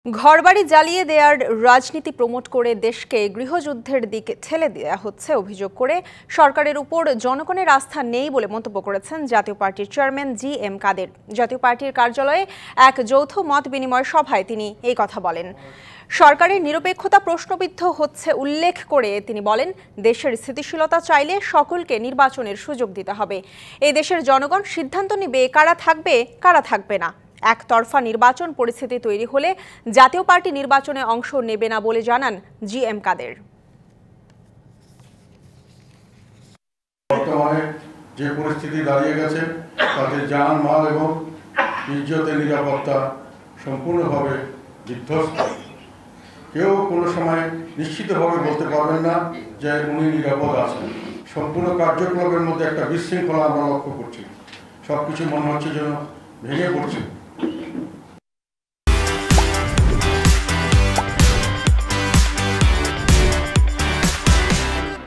ঘরবাড়ি জ্বালিয়ে দেওয়ার রাজনীতি প্রমোট করে দেশকে গৃহযুদ্ধের দিকে ঠেলে দেওয়া হচ্ছে অভিযোগ করে সরকারের উপর জনগণের আস্থা নেই বলে মন্তব্য করেছেন জাতীয় পার্টির চেয়ারম্যান জি.এম. কাদের। জাতীয় পার্টির কার্যালয়ে এক যৌথ মত বিনিময় সভায় তিনি এই কথা বলেন। সরকারের নিরপেক্ষতা প্রশ্নবিদ্ধ হচ্ছে উল্লেখ করে তিনি বলেন, দেশের স্থিতিশীলতা চাইলে সকলকে নির্বাচনের সুযোগ দিতে হবে। এই দেশের জনগণ সিদ্ধান্ত নেবে কারা থাকবে কারা থাকবে না। একতরফা নির্বাচন পরিস্থিতি তৈরি হলে জাতীয় পার্টি নির্বাচনে অংশ নেবে না বলে জানান জি.এম. কাদের। বর্তমানে যে পরিস্থিতি দাঁড়িয়ে গেছে তাতে জান মাল এবং ইজ্জতের নিরাপত্তা সম্পূর্ণভাবে বিধ্বস্ত। কেউ কোনো সময় নিশ্চিতভাবে বলতে পারবেন না যে উনি নিরাপদ আছেন। সম্পূর্ণ কার্যক্রমের মধ্যে একটা বিশৃঙ্খলা আমরা লক্ষ্য করছি। সবকিছু মনে হচ্ছে যেন ভেঙে পড়ছে।